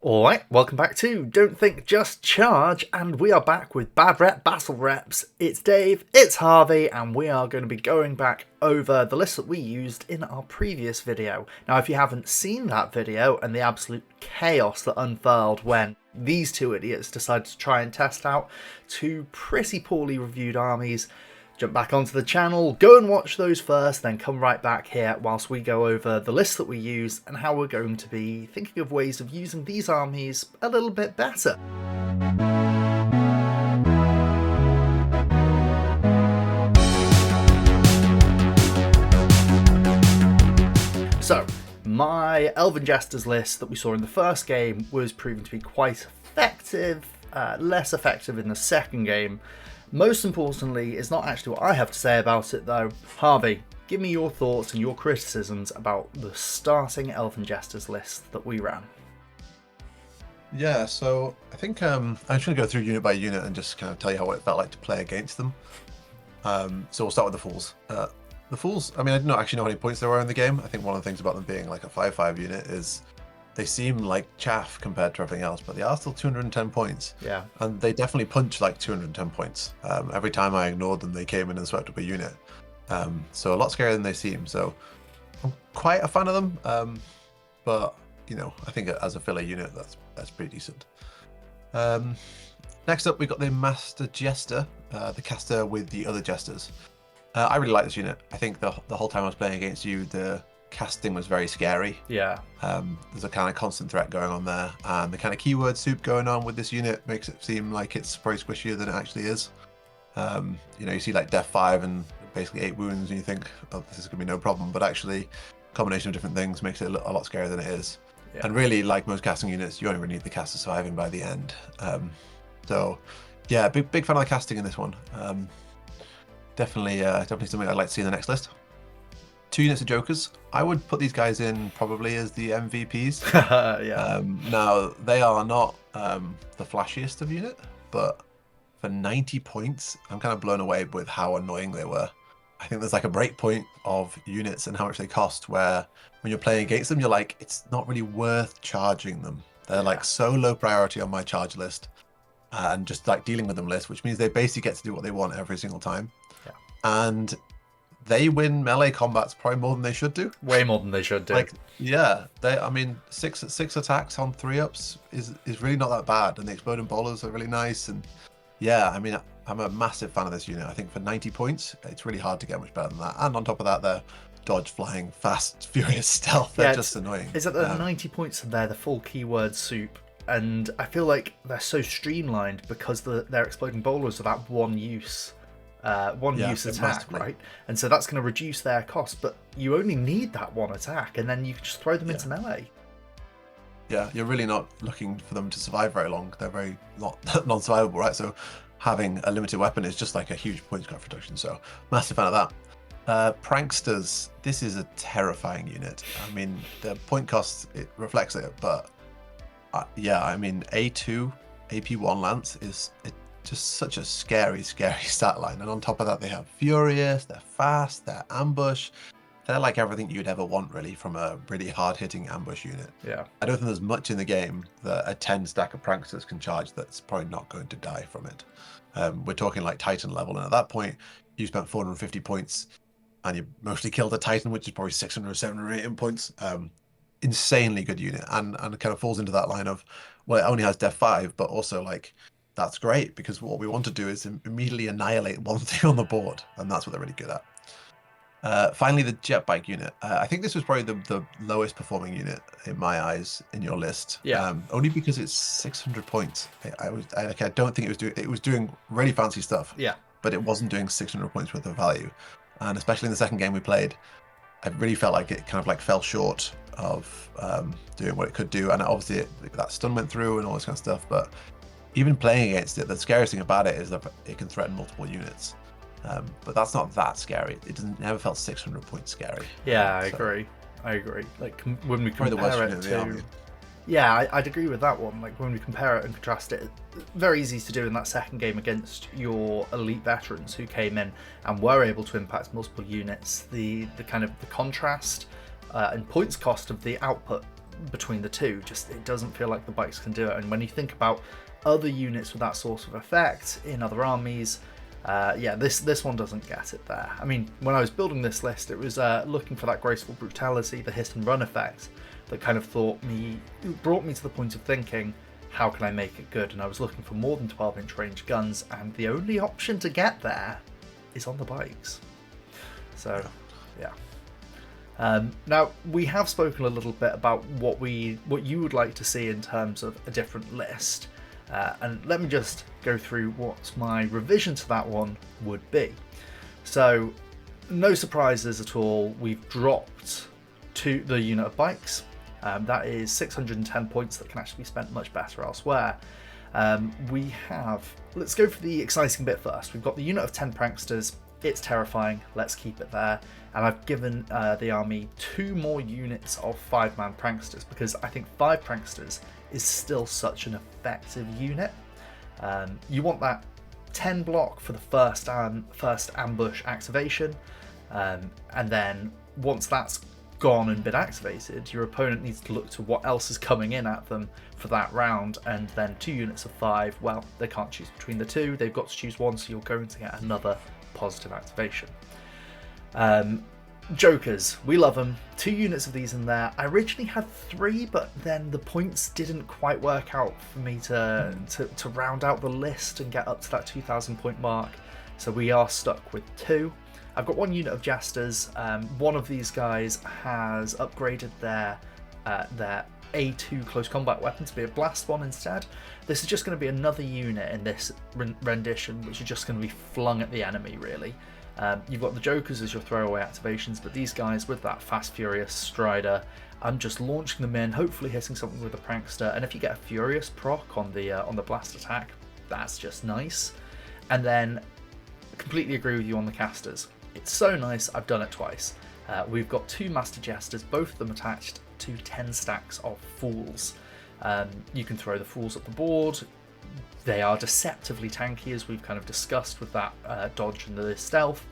Alright, welcome back to Don't Think Just Charge, and we are back with Bad Rep Battle Reps. It's Dave, it's Harvey, and we are going to be going back over the list that we used in our previous video. Now, if you haven't seen that video and the absolute chaos that unfurled when these two idiots decided to try and test out two pretty poorly reviewed armies, jump back onto the channel, go and watch those first, then come right back here whilst we go over the list that we use and how we're going to be thinking of ways of using these armies a little bit better. So, my Elven Jesters list that we saw in the first game was proven to be quite effective, less effective in the second game. Most importantly, it's not actually what I have to say about it though. Harvey, give me your thoughts and your criticisms about the starting Elven Jesters list that we ran. Yeah, so I think I'm just going to go through unit by unit and just kind of tell you how it felt like to play against them. So we'll start with the Fools. The Fools, I mean, I didn't actually know how many points there were in the game. I think one of the things about them being like a 5/5 unit is they seem like chaff compared to everything else, but they are still 210 points. Yeah. And they definitely punch like 210 points. Every time I ignored them, they came in and swept up a unit. So a lot scarier than they seem. So I'm quite a fan of them. But, you know, I think as a filler unit, that's pretty decent. Next up, we got the Master Jester, the caster with the other Jesters. I really like this unit. I think the whole time I was playing against you, the casting was very scary. Yeah. There's a kind of constant threat going on there, and the kind of keyword soup going on with this unit makes it seem like it's probably squishier than it actually is. You know, you see like death 5 and basically 8 wounds, and you think, oh, this is gonna be no problem, but actually, a combination of different things makes it a lot scarier than it is. Yeah. And really, like most casting units, you only really need the caster surviving by the end. So, yeah, big fan of the casting in this one. Definitely something I'd like to see in the next list. 2 units of Jokers. I would put these guys in probably as the MVPs. Yeah. Now, they are not the flashiest of unit, but for 90 points, I'm kind of blown away with how annoying they were. I think there's like a break point of units and how much they cost where when you're playing against them, you're like, it's not really worth charging them. They're like so low priority on my charge list and just like dealing with them list, which means they basically get to do what they want every single time. Yeah. And they win melee combats probably more than they should do. Way more than they should do. Like, yeah, I mean, six attacks on 3-ups is really not that bad, and the exploding bowlers are really nice. And yeah, I mean, I'm a massive fan of this unit. I think for 90 points, it's really hard to get much better than that. And on top of that, they're dodge, flying, fast, furious stealth. They're just annoying. Is that the 90 points and they're the full keyword soup? And I feel like they're so streamlined because their exploding bowlers are that one use attack, right? And so that's going to reduce their cost, but you only need that one attack, and then you can just throw them into melee. Yeah, you're really not looking for them to survive very long. They're very non-survivable, right? So having a limited weapon is just like a huge points cost reduction. So massive fan of that. Pranksters, this is a terrifying unit. I mean, the point cost, it reflects it, but yeah, I mean, A2, AP1 Lance is just such a scary stat line. And on top of that, they have Furious, they're fast, they're ambush. They're like everything you'd ever want, really, from a really hard-hitting ambush unit. Yeah. I don't think there's much in the game that a 10 stack of Pranksters can charge that's probably not going to die from it. We're talking like Titan level, and at that point, you spent 450 points, and you mostly killed a Titan, which is probably 600 or 700 points. Insanely good unit, and it kind of falls into that line of, well, it only has Death 5, but also, like, that's great, because what we want to do is immediately annihilate one thing on the board, and that's what they're really good at. Finally, the jet bike unit. I think this was probably the lowest performing unit in my eyes in your list. Yeah. Only because it's 600 points. I don't think it was doing really fancy stuff. Yeah. But it wasn't doing 600 points worth of value, and especially in the second game we played, I really felt like it kind of like fell short of doing what it could do. And obviously that stun went through and all this kind of stuff. But even playing against it, the scariest thing about it is that it can threaten multiple units. But that's not that scary. It never felt 600 points scary. Yeah, I agree. Like when we compare it to, yeah, I'd agree with that one. Like when we compare it and contrast it, very easy to do in that second game against your elite veterans who came in and were able to impact multiple units. The kind of the contrast and points cost of the output between the two. Just it doesn't feel like the bikes can do it. And when you think about other units with that sort of effect in other armies, this one doesn't get it there. I mean, when I was building this list, it was looking for that graceful brutality, the hit and run effect, that kind of brought me to the point of thinking, how can I make it good? And I was looking for more than 12-inch range guns, and the only option to get there is on the bikes. So, yeah. Now, we have spoken a little bit about what you would like to see in terms of a different list. And let me just go through what my revision to that one would be. So, no surprises at all. We've dropped to the unit of bikes. That is 610 points that can actually be spent much better elsewhere. Let's go for the exciting bit first. We've got the unit of 10 pranksters. It's terrifying. Let's keep it there. And I've given the army 2 more units of 5-man pranksters, because I think 5 pranksters is still such an effective unit. You want that 10 block for the first ambush activation, and then once that's gone and been activated, your opponent needs to look to what else is coming in at them for that round, and then 2 units of 5, well, they can't choose between the 2, they've got to choose one, so you're going to get another positive activation. Jokers, we love them. 2 units of these in there. I originally had 3, but then the points didn't quite work out for me to round out the list and get up to that 2,000 point mark, so we are stuck with 2. I've got 1 unit of Jesters. One of these guys has upgraded their A2 close combat weapon to be a blast one instead. This is just going to be another unit in this rendition, which is just going to be flung at the enemy, really. You've got the Jokers as your throwaway activations, but these guys with that Fast Furious Strider, I'm just launching them in, hopefully hitting something with a Prankster, and if you get a Furious proc on the blast attack, that's just nice. And then, completely agree with you on the casters. It's so nice, I've done it twice. We've got 2 Master Jesters, both of them attached to 10 stacks of Fools. You can throw the Fools at the board. They are deceptively tanky, as we've kind of discussed with that dodge and the stealth.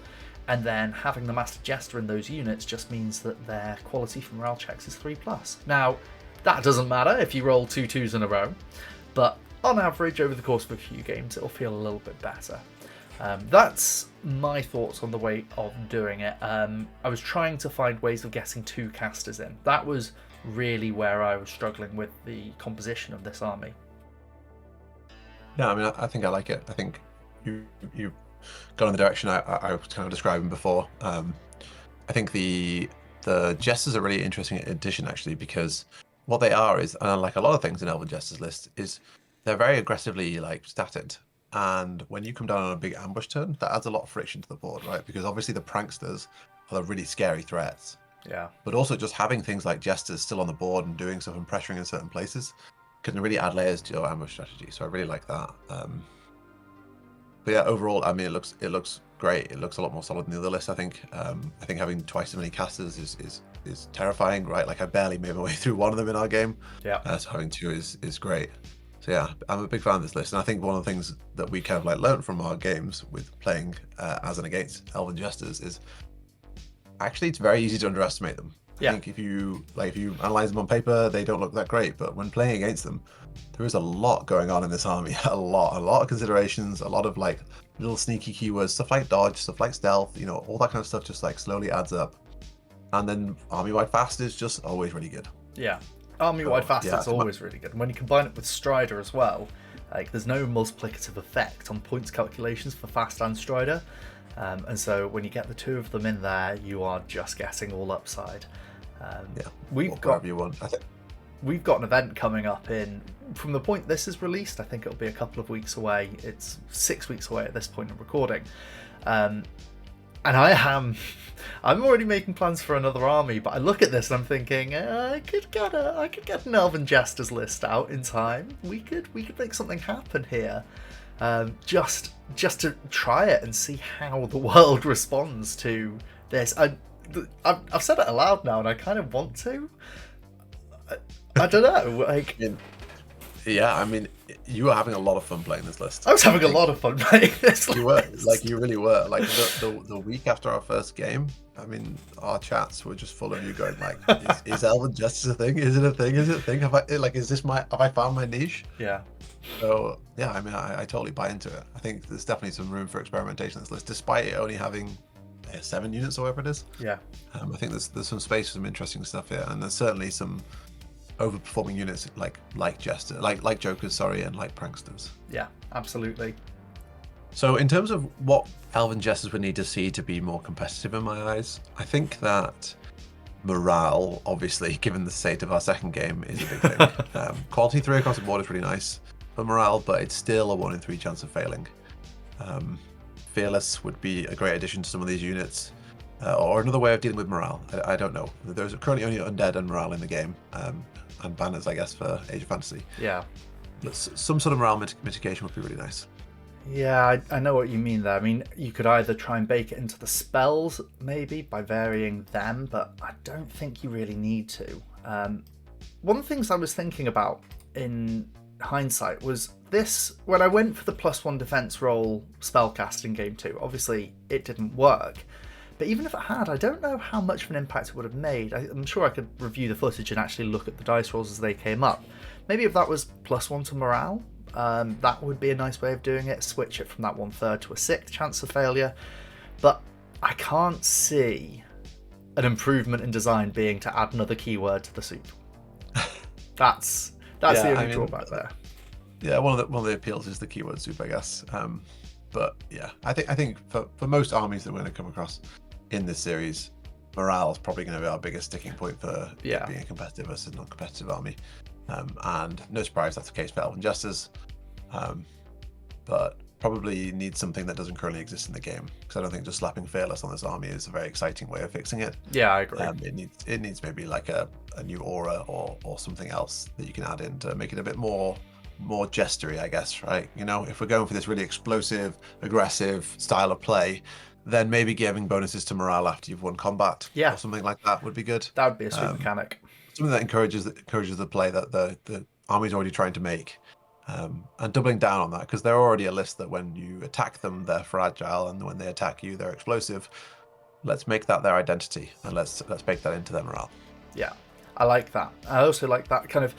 And then having the Master Jester in those units just means that their quality for morale checks is 3+. Now, that doesn't matter if you roll 2 2s in a row, but on average, over the course of a few games, it'll feel a little bit better. That's my thoughts on the way of doing it. I was trying to find ways of getting 2 casters in. That was really where I was struggling with the composition of this army. Yeah, I mean, I think I like it. I think you gone in the direction I was kind of describing before. I think the Jesters are a really interesting addition, actually, because what they are is, like a lot of things in Elven Jesters list, is they're very aggressively statted. And when you come down on a big ambush turn, that adds a lot of friction to the board, right? Because obviously the pranksters are the really scary threats. Yeah. But also just having things like Jesters still on the board and doing stuff and pressuring in certain places can really add layers to your ambush strategy. So I really like that. But yeah, overall, I mean, it looks great. It looks a lot more solid than the other list, I think. I think having twice as many casters is terrifying, right? Like I barely made my way through one of them in our game. Yeah. So having 2 is great. So yeah, I'm a big fan of this list, and I think one of the things that we kind of learned from our games with playing as and against Elven Jesters is actually it's very easy to underestimate them. I think if you analyze them on paper, they don't look that great, but when playing against them, there is a lot going on in this army. a lot of considerations, a lot of little sneaky keywords, stuff like dodge, stuff like stealth, all that kind of stuff just slowly adds up. And then army-wide fast is just always really good. Yeah. Army-wide fast is always really good. And when you combine it with Strider as well, there's no multiplicative effect on points calculations for fast and Strider. And so when you get the 2 of them in there, you are just getting all upside. We've got an event coming up from the point this is released, I think it'll be a couple of weeks away. It's 6 weeks away at this point of recording. And I'm already making plans for another army, but I look at this and I'm thinking, I could get an Elven Jesters list out in time. We could make something happen here. Just to try it and see how the world responds to this. I've said it aloud now, and I kind of want to. I don't know. Yeah, I mean, you were having a lot of fun playing this list. I was having a lot of fun playing this list. You were, like, you really were. Like, the week after our first game, I mean, our chats were just full of you going, like, is Elven Jesters a thing? Is it a thing? Is it a thing? Have I found my niche? Yeah. So, yeah, I mean, I totally buy into it. I think there's definitely some room for experimentation on this list, despite it only having 7 units or whatever it is. Yeah. I think there's some space for some interesting stuff here, and there's certainly some overperforming units like Jester, like Jokers, sorry, and like Pranksters. Yeah, absolutely. So in terms of what Elven Jesters would need to see to be more competitive in my eyes, I think that morale, obviously, given the state of our second game, is a big thing. Quality 3 across the board is really nice for morale, but it's still a 1 in 3 chance of failing. Fearless would be a great addition to some of these units, or another way of dealing with morale. I don't know. There's currently only undead and morale in the game, and banners, I guess, for Age of Fantasy. Yeah. But some sort of morale mitigation would be really nice. Yeah, I know what you mean there. I mean, you could either try and bake it into the spells, maybe, by varying them, but I don't think you really need to. One of the things I was thinking about in hindsight was this, when I went for the +1 defense roll spellcast in Game 2, obviously it didn't work. But even if it had, I don't know how much of an impact it would have made. I'm sure I could review the footage and actually look at the dice rolls as they came up. Maybe if that was +1 to morale, that would be a nice way of doing it. Switch it from that 1/3 to a 1/6 chance of failure. But I can't see an improvement in design being to add another keyword to the soup. That's the only drawback there. Yeah, one of the appeals is the keyword soup, I guess. But yeah, I think for most armies that we're going to come across in this series, morale is probably going to be our biggest sticking point for being a competitive versus non-competitive army. And no surprise that's the case for Elven Jesters. But probably needs something that doesn't currently exist in the game, because I don't think just slapping Fearless on this army is a very exciting way of fixing it. Yeah, I agree. It needs maybe like a new aura or something else that you can add in to make it a bit more jestery, I guess, right? You know, if we're going for this really explosive, aggressive style of play, then maybe giving bonuses to morale after you've won combat, or something like that would be good. That would be a sweet mechanic. Something that encourages the play that the army's already trying to make, and doubling down on that, because they're already a list that when you attack them, they're fragile, and when they attack you, they're explosive. Let's make that their identity, and let's bake that into their morale. Yeah, I like that. I also like that kind of.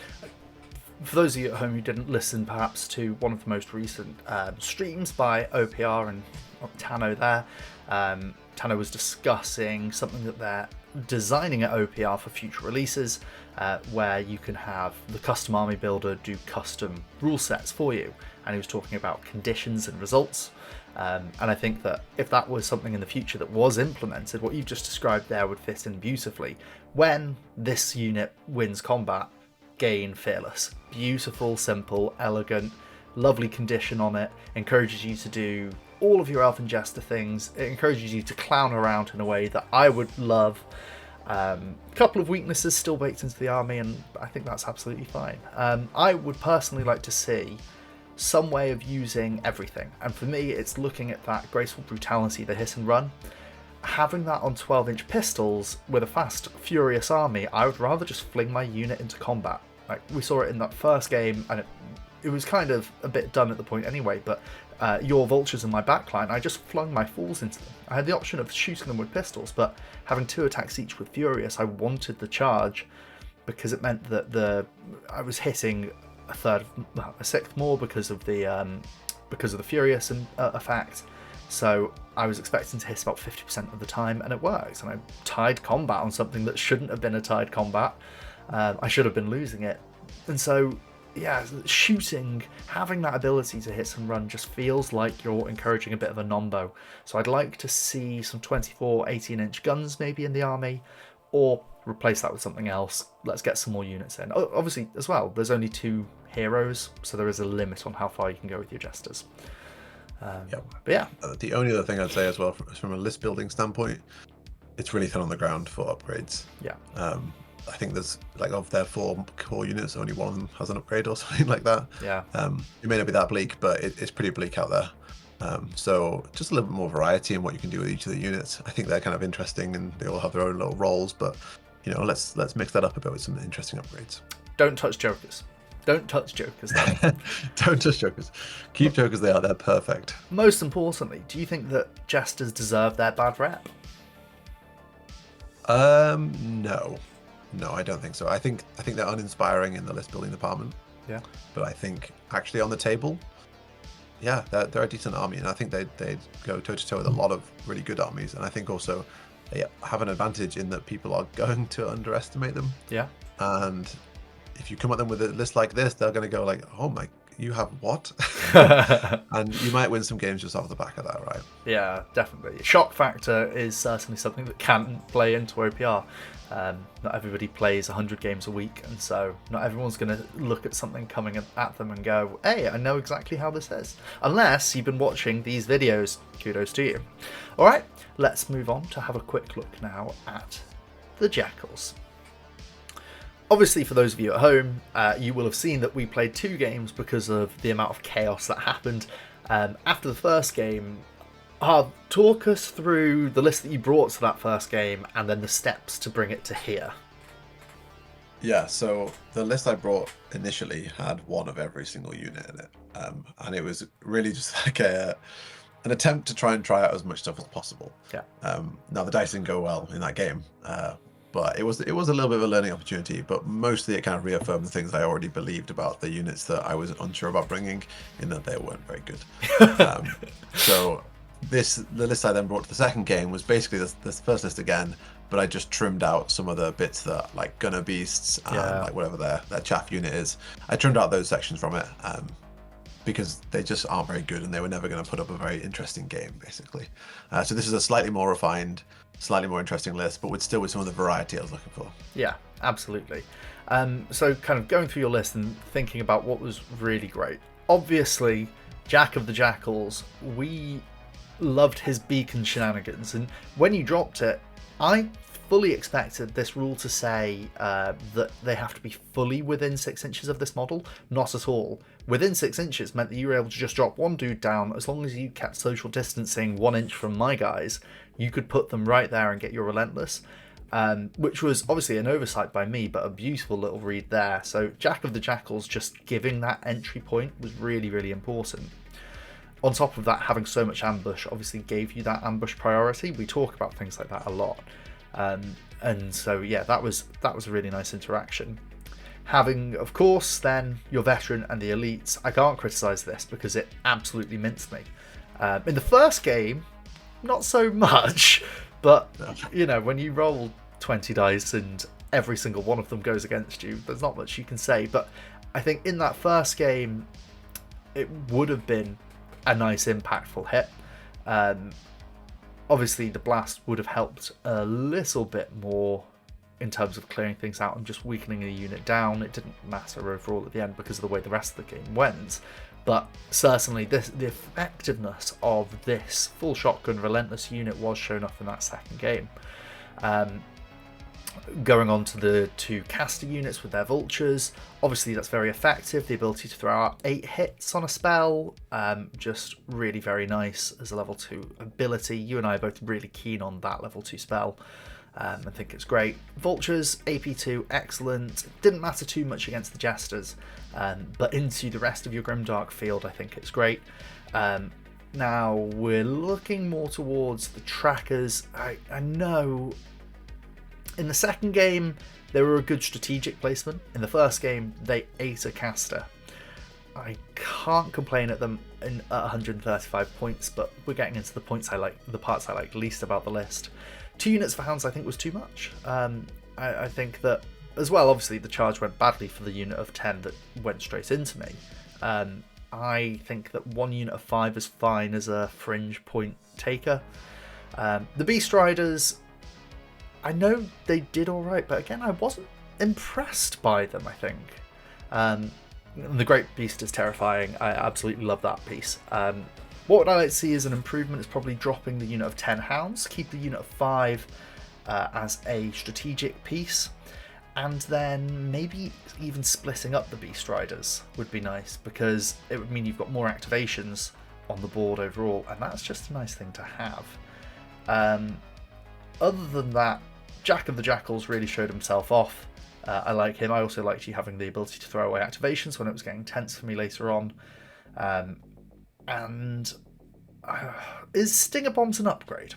For those of you at home who didn't listen perhaps to one of the most recent streams by OPR and Tano there, Tano was discussing something that they're designing at OPR for future releases, where you can have the custom army builder do custom rule sets for you. And he was talking about conditions and results. And I think that if that was something in the future that was implemented, what you've just described there would fit in beautifully. When this unit wins combat, gain Fearless. Beautiful, simple, elegant, lovely condition on it. Encourages you to do all of your Elven Jester things. It encourages you to clown around in a way that I would love. A couple of weaknesses still baked into the army, and I think that's absolutely fine. I would personally like to see some way of using everything, and for me it's looking at that graceful brutality, the hit and run. Having that on 12-inch pistols with a fast, furious army, I would rather just fling my unit into combat. Like we saw it in that first game, and it was kind of a bit done at the point anyway, but your vultures in my backline, I just flung my fools into them. I had the option of shooting them with pistols, but having 2 attacks each with Furious, I wanted the charge, because it meant that I was hitting a sixth more because of the Furious effect. So I was expecting to hit about 50% of the time, and it worked. And I tied combat on something that shouldn't have been a tied combat. I should have been losing it. And so, yeah, shooting, having that ability to hit and run just feels like you're encouraging a bit of a nombo. So I'd like to see some 24, 18-inch guns maybe in the army, or replace that with something else. Let's get some more units in. Obviously, as well, there's only 2 heroes, so there is a limit on how far you can go with your jesters. But yeah. The only other thing I'd say as well, from a list building standpoint, it's really thin on the ground for upgrades. Yeah. I think there's, like, of their 4 core units, only one of them has an upgrade or something like that. Yeah. It may not be that bleak, but it's pretty bleak out there. So just a little bit more variety in what you can do with each of the units. I think they're kind of interesting, and they all have their own little roles, but you know, let's mix that up a bit with some interesting upgrades. Don't touch Jokers. Don't touch Jokers then. Don't touch Jokers. Keep Jokers they are. They're perfect. Most importantly, do you think that Jesters deserve their bad rep? No. No, I don't think so. I think they're uninspiring in the list building department. Yeah. But I think actually on the table, yeah, they're a decent army, and I think they'd go toe to toe with a lot of really good armies. And I think also they have an advantage in that people are going to underestimate them. Yeah. And if you come at them with a list like this, they're going to go like, "Oh my, you have what?" And you might win some games just off the back of that, right? Yeah, definitely. Shock factor is certainly something that can play into OPR. Not everybody plays 100 games a week, and so not everyone's going to look at something coming at them and go, "Hey, I know exactly how this is." Unless you've been watching these videos, kudos to you. All right, let's move on to have a quick look now at the Jackals. Obviously, for those of you at home, you will have seen that we played 2 games because of the amount of chaos that happened. After the first game, talk us through the list that you brought to that first game and then the steps to bring it to here. Yeah, so the list I brought initially had one of every single unit in it. And it was really just like an attempt to try out as much stuff as possible. Yeah. Now, the dice didn't go well in that game. But it was a little bit of a learning opportunity, but mostly it kind of reaffirmed the things I already believed about the units that I was unsure about bringing, in that they weren't very good. So the list I then brought to the second game was basically this first list again, but I just trimmed out some of the bits that, like Gunner Beasts and like whatever their chaff unit is. I trimmed out those sections from it because they just aren't very good and they were never going to put up a very interesting game, basically. So this is a slightly more refined, slightly more interesting list, but still with some of the variety I was looking for. Yeah, absolutely. So kind of going through your list and thinking about what was really great. Obviously, Jack of the Jackals, we loved his beacon shenanigans, and when you dropped it, I fully expected this rule to say that they have to be fully within 6 inches of this model. Not at all. Within 6 inches meant that you were able to just drop one dude down. As long as you kept social distancing 1 inch from my guys, you could put them right there and get your relentless, which was obviously an oversight by me, but a beautiful little read there. So Jack of the Jackals just giving that entry point was really, really important. On top of that, having so much ambush obviously gave you that ambush priority. We talk about things like that a lot. And so, yeah, that was a really nice interaction. Having, of course, then your veteran and the elites, I can't criticise this because it absolutely minced me. In the first game, not so much, but, you know, when you roll 20 dice and every single one of them goes against you, there's not much you can say. But I think in that first game, it would have been a nice, impactful hit. Obviously, the blast would have helped a little bit more in terms of clearing things out and just weakening the unit down. It didn't matter overall at the end because of the way the rest of the game went. But certainly, the effectiveness of this full shotgun relentless unit was shown off in that second game. Going on to the 2 caster units with their vultures, obviously that's very effective. The ability to throw out 8 hits on a spell, just really very nice as a level 2 ability. You and I are both really keen on that level 2 spell. I think it's great. Vultures, AP2, excellent. Didn't matter too much against the Jesters, but into the rest of your Grimdark field, I think it's great. Now we're looking more towards the trackers. I know in the second game they were a good strategic placement. In the first game they ate a caster. I can't complain at them at 135 points, but we're getting into the parts I like least about the list. 2 units for hounds I think was too much. I think that as well, obviously the charge went badly for the unit of 10 that went straight into me. I think that 1 unit of 5 is fine as a fringe point taker. The Beast Riders, I know they did alright, but again I wasn't impressed by them, I think. The Great Beast is terrifying. I absolutely love that piece. What would I like to see as an improvement is probably dropping the unit of 10 hounds, keep the unit of 5 as a strategic piece, and then maybe even splitting up the Beast Riders would be nice, because it would mean you've got more activations on the board overall, and that's just a nice thing to have. Other than that, Jack of the Jackals really showed himself off. I like him. I also liked you having the ability to throw away activations when it was getting tense for me later on. And is Stinger Bombs an upgrade?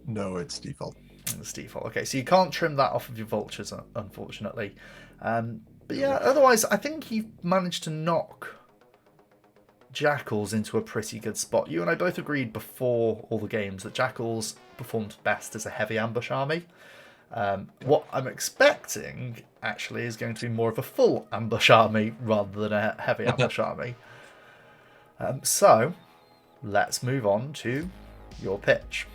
No, it's default. It's default. Okay, so you can't trim that off of your vultures, unfortunately. But yeah, otherwise, I think you've managed to knock Jackals into a pretty good spot. You and I both agreed before all the games that Jackals performed best as a heavy ambush army. What I'm expecting, actually, is going to be more of a full ambush army rather than a heavy ambush army. So, let's move on to your pitch.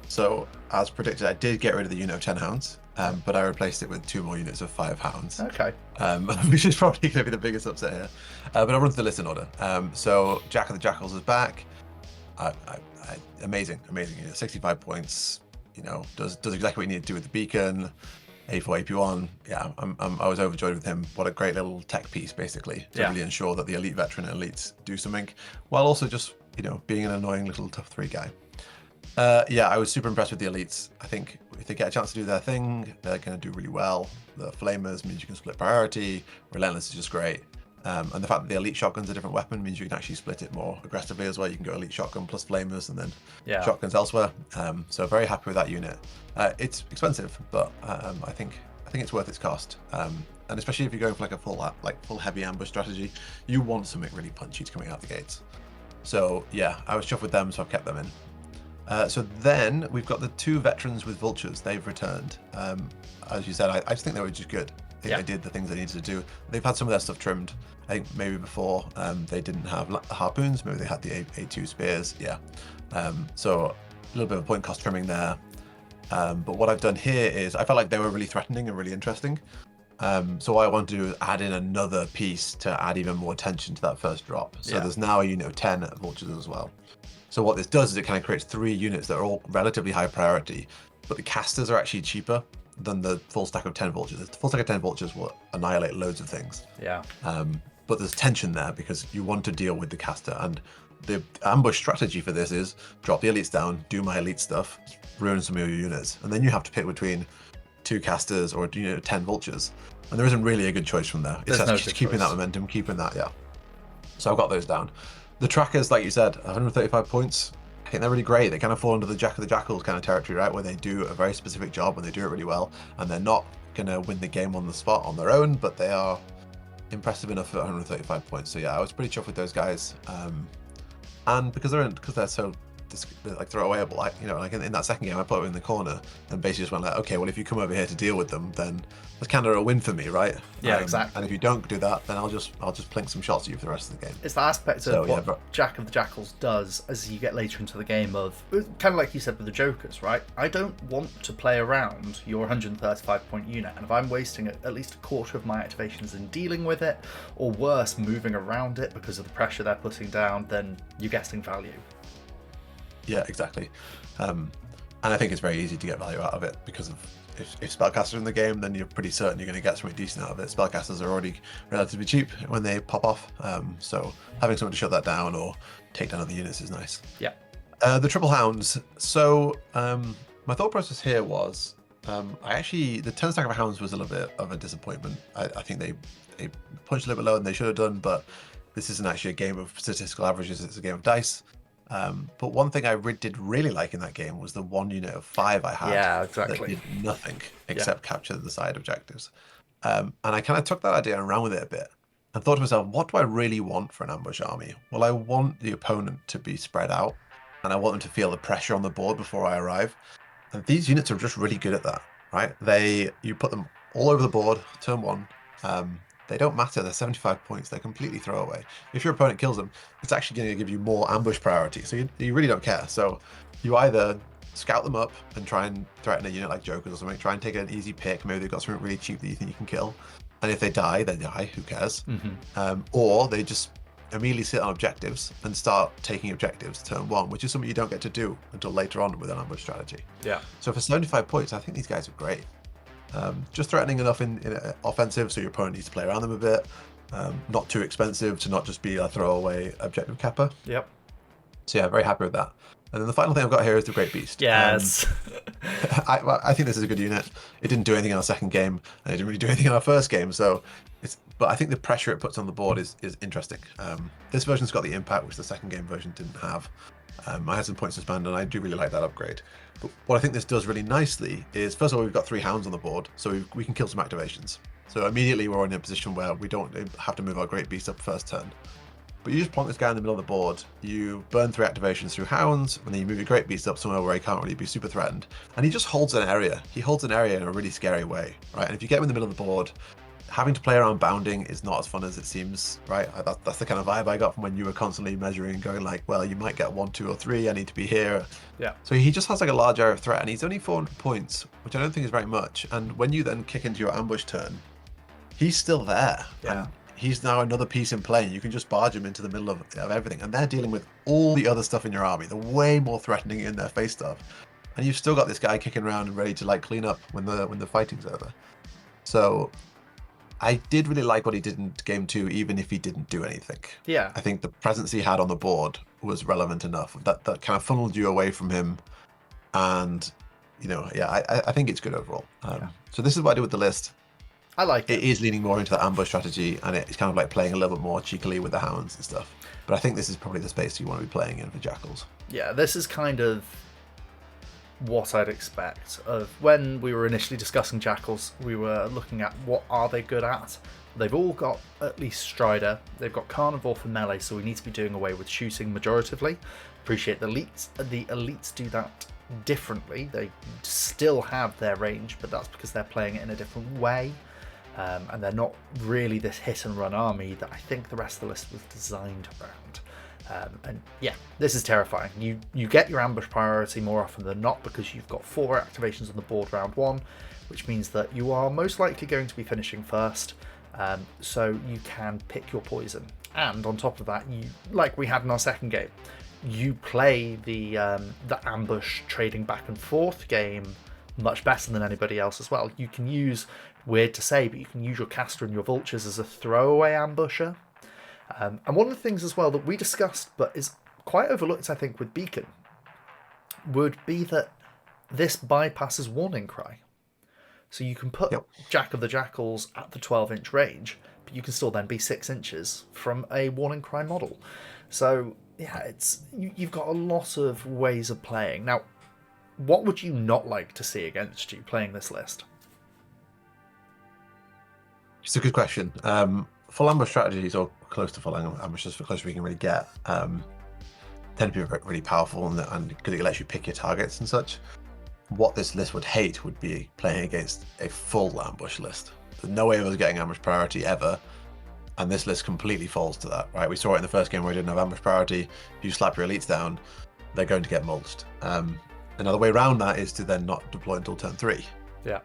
So, as predicted, I did get rid of the unit of 10 hounds, but I replaced it with 2 more units of 5 hounds. Okay. Which is probably going to be the biggest upset here. But I'll run through the list in order. So, Jack of the Jackals is back. Amazing. 65 points. Does exactly what you need to do with the beacon. A4, AP1. Yeah, I was overjoyed with him. What a great little tech piece, basically, to really ensure that the elite veteran and elites do something, while also just, being an annoying little tough 3 guy. I was super impressed with the elites. I think if they get a chance to do their thing, they're going to do really well. The flamers means you can split priority. Relentless is just great. And the fact that the elite shotgun's a different weapon means you can actually split it more aggressively as well. You can go elite shotgun plus flamers and then shotguns elsewhere. So very happy with that unit. It's expensive, but I think it's worth its cost. And especially if you're going for like a full heavy ambush strategy, you want something really punchy to coming out the gates. So yeah, I was chuffed with them, so I've kept them in. So then we've got the 2 veterans with vultures. They've returned. As you said, I just think they were just good. I think they did the things they needed to do. They've had some of their stuff trimmed. I think maybe before they didn't have harpoons. Maybe they had the A2 spears. Yeah. So a little bit of point cost trimming there. But what I've done here is I felt like they were really threatening and really interesting. So what I want to do is add in another piece to add even more tension to that first drop. So there's now a unit of 10 vultures as well. So what this does is it kind of creates 3 units that are all relatively high priority, but the casters are actually cheaper than the full stack of 10 vultures. The full stack of 10 vultures will annihilate loads of things. Yeah. But there's tension there because you want to deal with the caster, and the ambush strategy for this is drop the elites down, do my elite stuff, ruin some of your units, and then you have to pick between 2 casters or 10 vultures, and there isn't really a good choice from there. It's just keeping that momentum, keeping that, So I've got those down. The trackers, like you said, 135 points. I think they're really great. They kind of fall under the Jack of the Jackals kind of territory, right? Where they do a very specific job and they do it really well. And they're not going to win the game on the spot on their own, but they are impressive enough at 135 points. So yeah, I was pretty chuffed with those guys. And because they're so like throwawayable, like in that second game, I put them in the corner and basically just went like, okay, well, if you come over here to deal with them, then that's kind of a win for me, right? Yeah, exactly. And if you don't do that, then I'll just plink some shots at you for the rest of the game. It's the aspect of what Jack of the Jackals does as you get later into the game of, kind of like you said with the Jokers, right? I don't want to play around your 135 point unit, and if I'm wasting at least a quarter of my activations in dealing with it, or worse, moving around it because of the pressure they're putting down, then you're getting value. Yeah, exactly. And I think it's very easy to get value out of it because of if spellcasters are in the game, then you're pretty certain you're going to get something decent out of it. Spellcasters are already relatively cheap when they pop off, so having someone to shut that down or take down other units is nice. Yeah. The triple hounds. So my thought process here was the 10 stack of hounds was a little bit of a disappointment. I think they punched a little bit lower than they should have done, but this isn't actually a game of statistical averages, it's a game of dice. But one thing I did really like in that game was the 1 unit of 5 I had that did nothing except capture the side objectives. And I kind of took that idea and ran with it a bit and thought to myself, what do I really want for an ambush army? Well, I want the opponent to be spread out and I want them to feel the pressure on the board before I arrive. And these units are just really good at that, right? You put them all over the board, turn 1. They don't matter. They're 75 points. They're completely throwaway. If your opponent kills them, it's actually going to give you more ambush priority. So you really don't care. So you either scout them up and try and threaten a unit like Jokers or something. Try and take an easy pick. Maybe they've got something really cheap that you think you can kill. And if they die, they die. Who cares? Mm-hmm. Or they just immediately sit on objectives and start taking objectives turn 1, which is something you don't get to do until later on with an ambush strategy. Yeah. So for 75 points, I think these guys are great. Just threatening enough in offensive so your opponent needs to play around them a bit. Not too expensive to not just be a throwaway objective capper. Yep. So yeah, very happy with that. And then the final thing I've got here is the Great Beast. Yes. I think this is a good unit. It didn't do anything in our second game, and it didn't really do anything in our first game. So but I think the pressure it puts on the board is interesting. This version's got the impact which the second game version didn't have. I had some points to spend, and I do really like that upgrade. But what I think this does really nicely is, first of all, we've got 3 hounds on the board, so we can kill some activations. So immediately we're in a position where we don't have to move our Great Beast up first turn. But you just plonk this guy in the middle of the board, you burn 3 activations through hounds, and then you move your Great Beast up somewhere where he can't really be super threatened. And he just holds an area. He holds an area in a really scary way, right? And if you get him in the middle of the board, having to play around bounding is not as fun as it seems, right? That's the kind of vibe I got from when you were constantly measuring, going like, well, you might get 1, 2, or 3, I need to be here. Yeah. So he just has like a large area of threat, and he's only 400 points, which I don't think is very much. And when you then kick into your ambush turn, he's still there. Yeah. And he's now another piece in play. You can just barge him into the middle of everything. And they're dealing with all the other stuff in your army, the way more threatening in their face stuff. And you've still got this guy kicking around and ready to like clean up when the fighting's over. So I did really like what he did in game 2, even if he didn't do anything. Yeah. I think the presence he had on the board was relevant enough that kind of funneled you away from him. And, I think it's good overall. So this is what I do with the list. I like it. It is leaning more into the ambush strategy, and it's kind of like playing a little bit more cheekily with the hounds and stuff. But I think this is probably the space you want to be playing in for Jackals. Yeah, this is kind of what I'd expect of when we were initially discussing Jackals. We were looking at what are they good at. They've all got at least Strider. They've got Carnivore for melee, so we need to be doing away with shooting majoritively. Appreciate the elites. The elites do that differently. They still have their range, but that's because they're playing it in a different way. And they're not really this hit and run army that I think the rest of the list was designed around. And yeah, this is terrifying. You get your ambush priority more often than not because you've got 4 activations on the board round 1, which means that you are most likely going to be finishing first. So you can pick your poison. And on top of that, you, like we had in our second game, you play the ambush trading back and forth game much better than anybody else as well. You can use, weird to say, but you can use your caster and your vultures as a throwaway ambusher. And one of the things as well that we discussed, but is quite overlooked, I think, with Beacon, would be that this bypasses Warning Cry. So you can put Jack of the Jackals at the 12-inch range, but you can still then be 6 inches from a Warning Cry model. So yeah, you've got a lot of ways of playing. Now, what would you not like to see against you playing this list? It's a good question. Full ambush strategies, or close to full ambush, as close as we can really get, tend to be really powerful and because it lets you pick your targets and such. What this list would hate would be playing against a full ambush list. There's no way of us getting ambush priority ever, and this list completely falls to that, right? We saw it in the first game where we didn't have ambush priority. If you slap your elites down, they're going to get mulched. Another way around that is to then not deploy until turn 3. Yeah.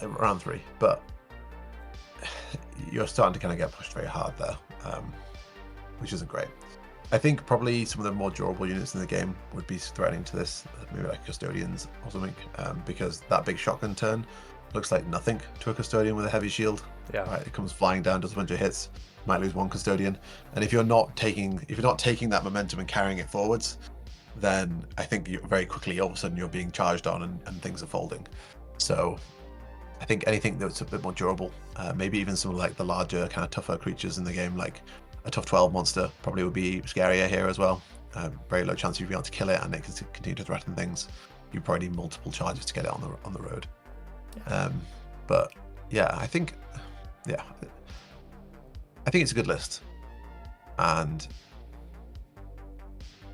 Round 3. But you're starting to kind of get pushed very hard there, which isn't great. I think probably some of the more durable units in the game would be threatening to this, maybe like Custodians or something, because that big shotgun turn looks like nothing to a Custodian with a heavy shield. Yeah. Right? It comes flying down, does a bunch of hits, might lose 1 Custodian, and if you're not taking that momentum and carrying it forwards, then I think you very quickly all of a sudden you're being charged on and things are folding. So I think anything that's a bit more durable, maybe even some like the larger kind of tougher creatures in the game, like a tough 12 monster probably would be scarier here as well. Very low chance you'd be able to kill it and it can continue to threaten things. You probably need multiple charges to get it on the road. Yeah. But yeah, I think it's a good list, and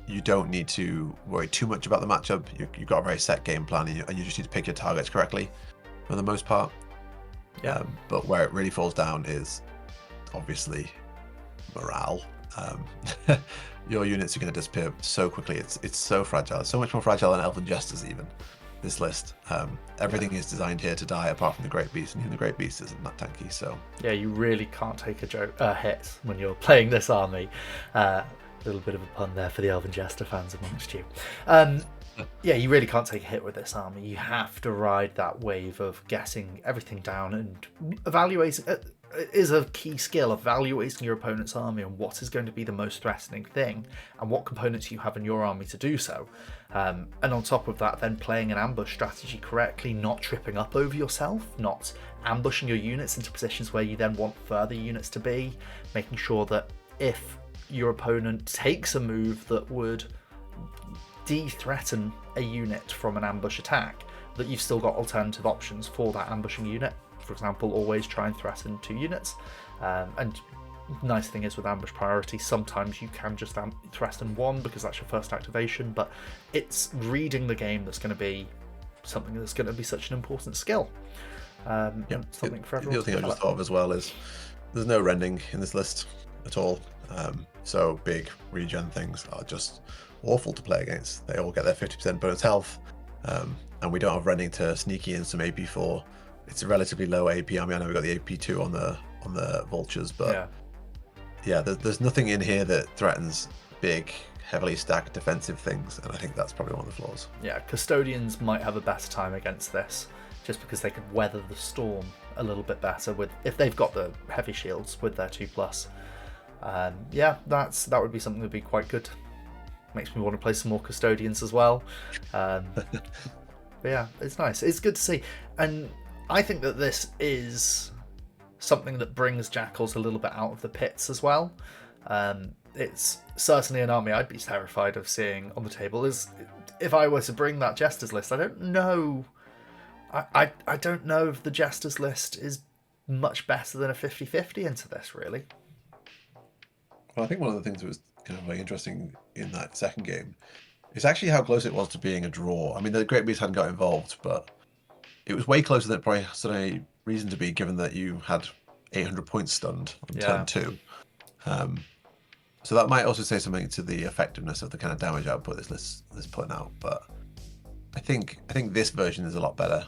you don't need to worry too much about the matchup. You've got a very set game plan, and you just need to pick your targets correctly for the most part. Yeah. But where it really falls down is obviously morale. Your units are going to disappear so quickly. It's so fragile. It's so much more fragile than Elven Jesters even. This list. Everything is designed here to die apart from the Great Beast, and even the Great Beast isn't that tanky. So yeah, you really can't take a hit when you're playing this army. Little bit of a pun there for the Elven Jester fans amongst you. Yeah, you really can't take a hit with this army. You have to ride that wave of getting everything down and evaluating. is a key skill, evaluating your opponent's army and what is going to be the most threatening thing and what components you have in your army to do so. And on top of that, then playing an ambush strategy correctly, not tripping up over yourself, not ambushing your units into positions where you then want further units to be, making sure that if your opponent takes a move that would de-threaten a unit from an ambush attack, that you've still got alternative options for that ambushing unit. For example, always try and threaten 2 units. And nice thing is with ambush priority, sometimes you can just threaten 1 because that's your first activation, but it's reading the game that's going to be something that's going to be such an important skill. Something for everyone. The other thing I just thought of as well is there's no rending in this list at all. So big regen things are just awful to play against. They all get their 50% bonus health, and we don't have rending to sneaky in some AP4. It's a relatively low AP. I mean, I know we've got the AP2 on the vultures, but yeah, there's nothing in here that threatens big, heavily stacked defensive things, and I think that's probably one of the flaws. Yeah, custodians might have a better time against this, just because they could weather the storm a little bit better if they've got the heavy shields with their 2+. Yeah, that would be something that would be quite good. Makes me want to play some more custodians as well. But yeah, it's nice. It's good to see, and I think that this is something that brings Jackals a little bit out of the pits as well. It's certainly an army I'd be terrified of seeing on the table. Is if I were to bring that Jesters list, I don't know. I don't know if the Jesters list is much better than a 50-50 into this, really. Well, I think one of the things that was kind of very interesting in that second game is actually how close it was to being a draw. I mean, the Great Beast hadn't got involved, but it was way closer than it probably had any reason to be, given that you had 800 points stunned on turn 2. So that might also say something to the effectiveness of the kind of damage output this list is putting out. But I think this version is a lot better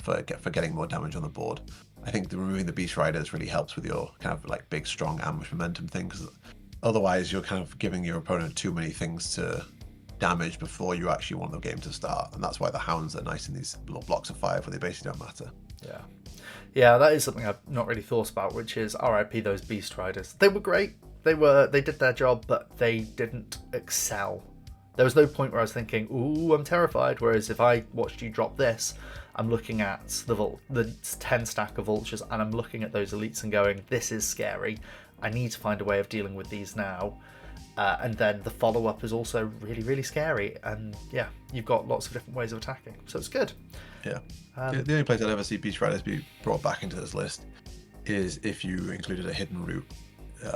for getting more damage on the board. I think removing the Beast Riders really helps with your kind of like big, strong ambush momentum thing, because otherwise you're kind of giving your opponent too many things to damage before you actually want the game to start, and that's why the hounds are nice in these little blocks of 5 where they basically don't matter. Yeah, that is something I've not really thought about, which is RIP those Beast Riders. They were great. They did their job, but they didn't excel. There was no point where I was thinking, ooh, I'm terrified. Whereas if I watched you drop this, I'm looking at the 10 stack of vultures, and I'm looking at those elites and going, this is scary. I need to find a way of dealing with these now. And then the follow-up is also really, really scary. And yeah, you've got lots of different ways of attacking. So it's good. Yeah. The only place I'd ever see Beast Riders be brought back into this list is if you included a hidden root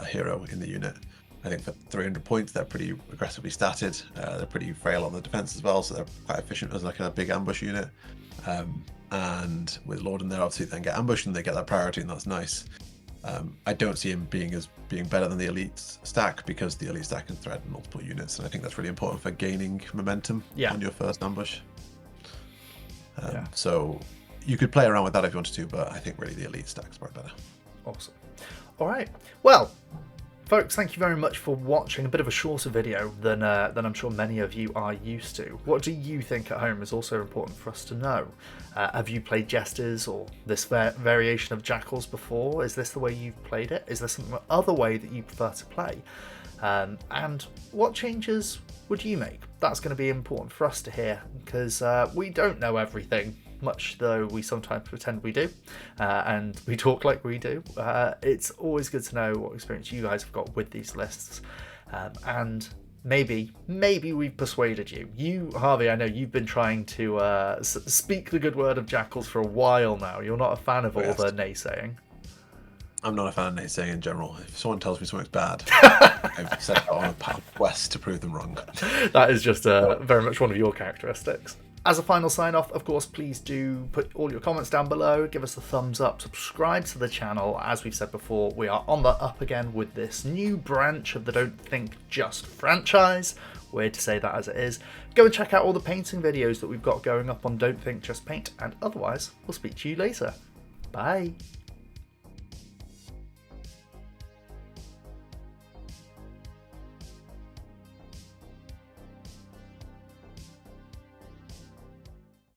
hero in the unit. I think for 300 points, they're pretty aggressively statted. They're pretty frail on the defense as well, so they're quite efficient as like a big ambush unit. And with Lord in there, obviously, then get ambushed and they get that priority, and that's nice. I don't see him being better than the elite stack, because the elite stack can thread multiple units, and I think that's really important for gaining momentum on your first ambush. So you could play around with that if you wanted to, but I think really the elite stack's probably better. Awesome. All right. Well, folks, thank you very much for watching. A bit of a shorter video than I'm sure many of you are used to. What do you think at home is also important for us to know? Have you played Jesters or this variation of Jackals before? Is this the way you've played it? Is there some other way that you prefer to play? And what changes would you make? That's going to be important for us to hear, because we don't know everything, much though we sometimes pretend we do, and we talk like we do. It's always good to know what experience you guys have got with these lists, and maybe we've persuaded you. You, Harvey, I know you've been trying to speak the good word of Jackals for a while now. You're not a fan of all the naysaying. I'm not a fan of naysaying in general. If someone tells me something's bad, I've set out on a quest to prove them wrong. That is just very much one of your characteristics. As a final sign off, of course, please do put all your comments down below, give us a thumbs up, subscribe to the channel. As we've said before, we are on the up again with this new branch of the Don't Think Just franchise. Weird to say that as it is. Go and check out all the painting videos that we've got going up on Don't Think Just Paint, and otherwise, we'll speak to you later. Bye.